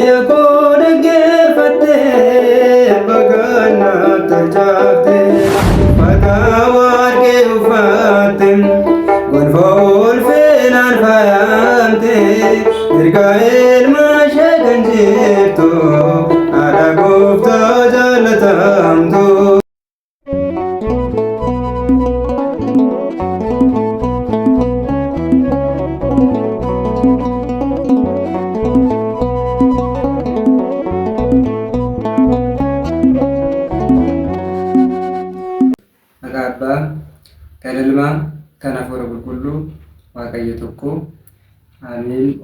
Iyakoo dhaggeeffattee bagaana tarjaafte mataa warqee uffatte gonfoo ulfinaan faayamte erga ilmaa ishee kan jirtu haadha gooftaa jaalatamtu. Abbaa kan Ilmaa kan Hafuura Qulqulluu Waaqayyo tokko. Amiin.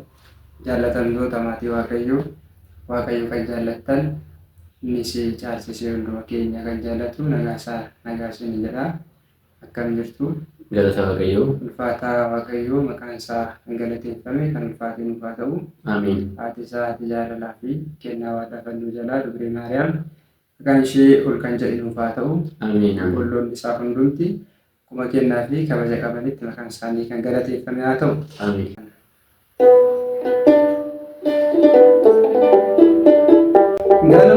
Jaallatamtoota maatii Waaqayyo kan jaallattan innis caalchisee hunduma keenya kan jaallatu nagaa isin jedha. Akkam jirtu? Galata Waaqayyoo. Ulfaataa Waaqayyoo maqaan isaa kan galateeffame kan ulfaatiin ulfaa ta'u. Amiin. Haati isaa haati jaalalaa fi kennaa waaqa fannoo jalaa Dubree Maariyaam maqaan ishee ol kan jedhu ulfaa ta'u. Amiin. Qulqulloonni isaa hundumti akkuma kennaa fi kabaja qabanitti maqaan isaanii kan galateeffame haa ta'u. Amiin.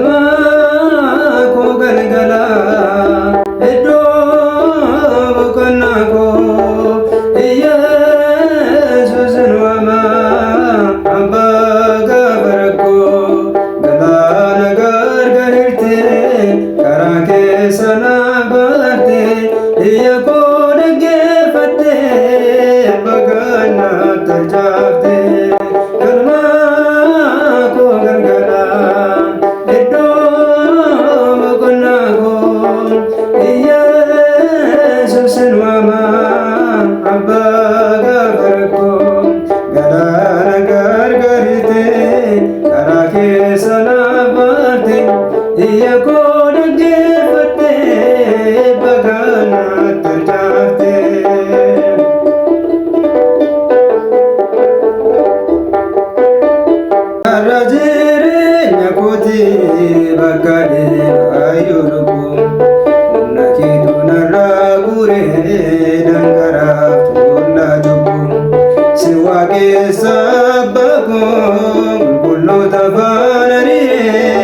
Galmaa koo galgalaa iddoo boqonnaa koo Iyyesuusin waamaa abbaa gaafa rakkoo galaana gargariirtee karaa keessa naabbattee Iyakoo dhaggeeffattee bagaana tarjaaftee galmaa koo galgalaa Iyyesuusin waamaa abbaa gaafa rakkoo galaana gargariirtee karaa keessa naabbatte Iyakoo dhaggeeffattee bagaana tarjaaftee. Karra jireenya kootii bakka deemaa lubbuu humna keetu narraa guuree dhangalaaftu na cubbuu si waaqessa abbaa koo qulqulloota faana hiriiree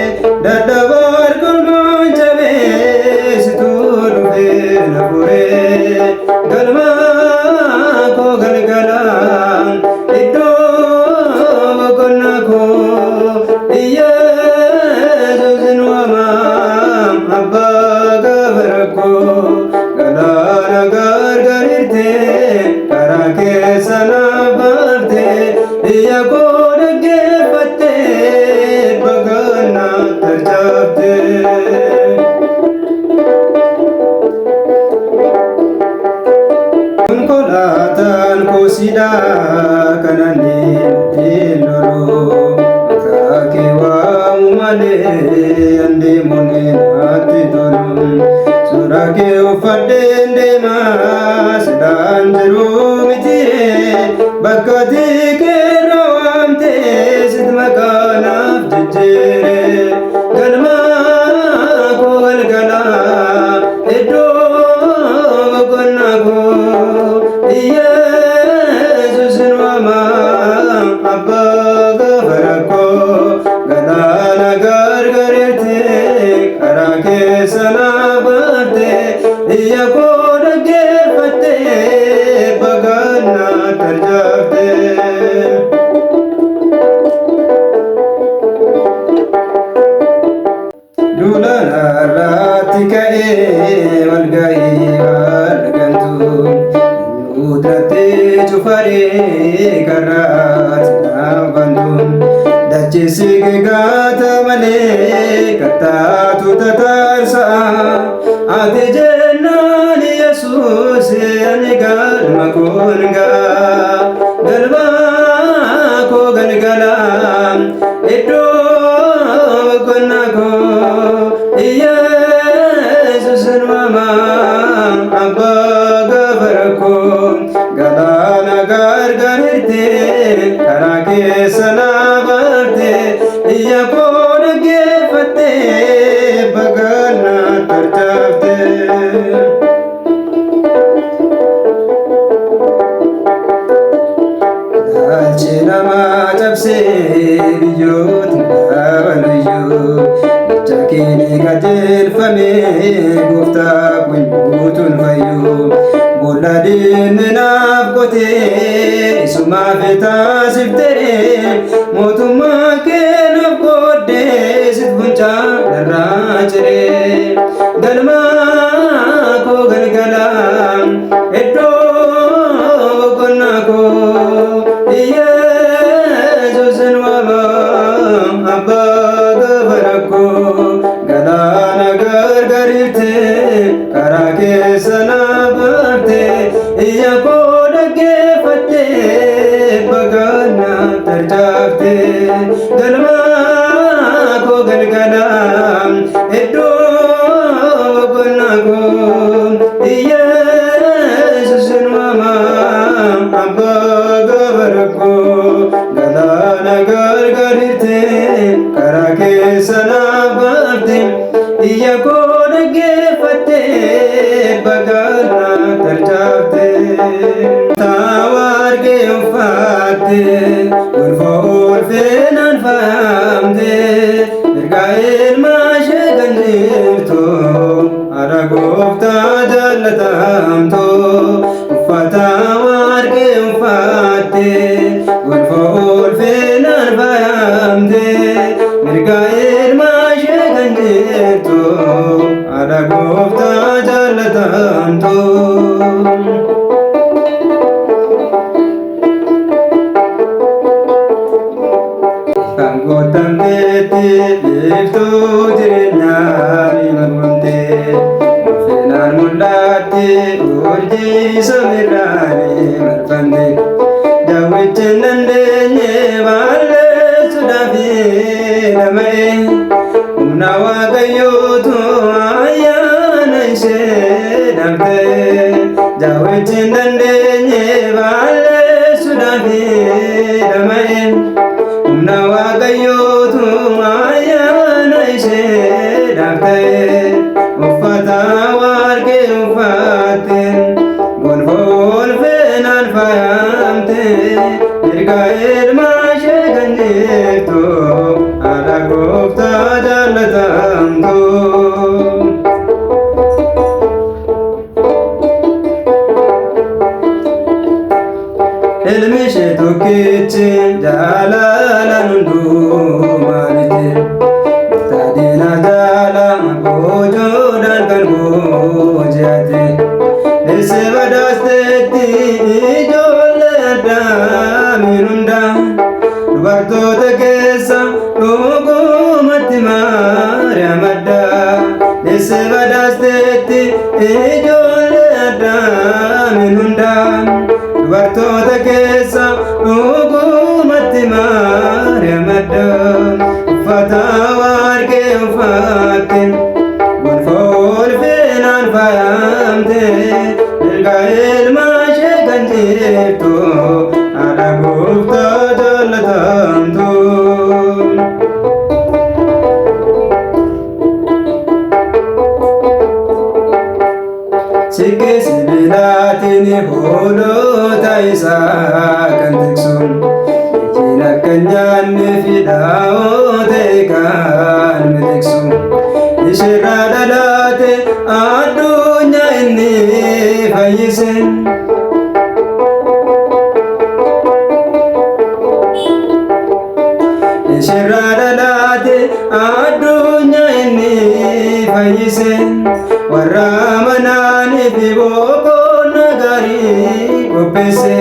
dadhabaa golmaan jabee situu dhufee na furee galmaa koo galgalaa iddoo boqonnaa koo Iyyesuusin waamaa abbaa gaafa rakkoo galaana gargariirtee karaa keessa naabbattee Iyakoo dhaggeeffattee bagaana tarjaaftee. Konkolaataan koo siidaa kanan deemtee loloo maqaa kee waamu malee andeemuun naatti tolu suuraa kee uffadheen deemaa sidaan jiru mitiree bakka keerra waamtee sit maqaanaaf jijjiiree galmaa koo galgalaa iddoo boqonnaa koo Iyyesuusin waamaa abbaa gaafa rakkoo galaana gargariirtee karaa keessa naabbattee Iyakoo dhaggeeffattee bagaana tarjaaftee. Duula narraatti ka'ee walga'ii argantu Uudhattee cufaree karaatti dhaabbantu dacheessi gaata malee kattaatu tataarsa'a ati jennaan Yesuus ani galma koon ga'a galmaa koo galgalaa iddoo boqonnaa koo Iyyesuusin waamaa abbaa gaafa rakkoo galaana gargariirtee karaa keessa naabbattee Iyakoo dhaggeeffattee bagaana tarjaaftee. Daalchi namaa cabsee biyyoota qajeelfame gooftaa kun guutuun fayyu boolla diinni naaf qotee isumaaf taasiftee mootummaa kee naaf qooddee sit buncaa narraa ciree galmaa koo galgalaa iddoo boqonnaa koo Yesuusin waama abbaa gabarakoo galaana gargariirte karaa keessa na baafte iyya koo dhaggeeffatte bagaana tarjaafte galmaa koo galgalaa iddoo boqonnaa koo Yesuusin waama abbaa gabarakoo galaana gargariirte karaa keessa na baafte iyya koo dhaggeeffatte bagaana tarjaafte tawaargee uffatte gonfoo ulfinaan faayamte ergaa ilmaa ishee kan jirtu haadha gooftaa jaallatamtu uffata warqee uffatte gonfoo ulfinaan faayamte ergaa ilmaa ishee kan jirtu haadha gooftaa jaallatamtu. Kan gootamteetti biiftuu jireenyaa ni marmamte ulfinaan mul'atte urjii samiirraa ni marfamte daawwichi hin dandeenye balleessuudhaaf dhama'e humna waaqayyootu ayyaana ishee dhabde daawwichi hin dandeenye balleessuudhaaf dhama'e humna waaqayyootu ayyaana ishee dhabde uffata warqee uffatte gonfoo ulfinaan faayamte ergaa ilmaa ishee kan jirtu haadha gooftaa jaallatamtu. Ilmi ishee tokkichi jaalalaan hundumaaniti taadina jaalama boojoodhaan kan booji'ate dhirse badhaasteetti ijoollee addaamiin hunda dubartoota keessa dhugumatti Maariyaam addaa dhirse badhaasteetti ijoollee addaamiin hunda dubartoota keessa dhugumatti Maariyaam addaa uffata warqee uffatte gonfoo ulfinaan faayamte ergaa ilmaa ishee kan jirtu haadha gooftaa jaallatamtu. Sikkee sibiilaatiin hoolota isaa kan tiksu ijjiin akka hin nyaanne fi dhaa'oo ta'e kan mitiksu isheerraa dhalaate addunyaa inni fayyise isheerraa dhalaate addunyaa inni fayyise warra amanaaniif boqonnaa gaarii qopheesse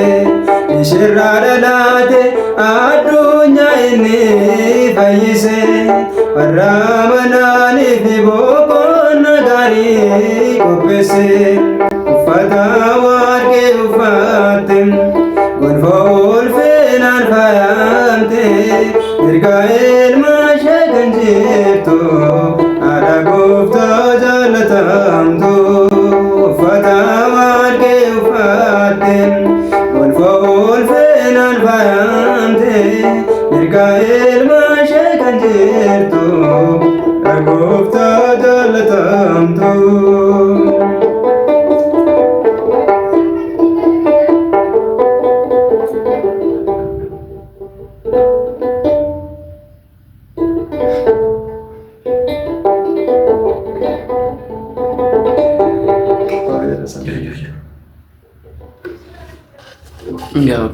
isheerraa dhalaate addunyaa inni fayyise warra amanaaniif boqonnaa gaarii qopheesse uffata warqee uffatte gonfoo ulfinaan faayamte ergaa ilmaa ishee kan jirtu haadha gooftaa jaallatamtu uffata warqee uffatte gonfoo ulfinaan faayamte ergaa ilmaa ishee kan jirtu haadha gooftaa jaallatamtu. Enggak,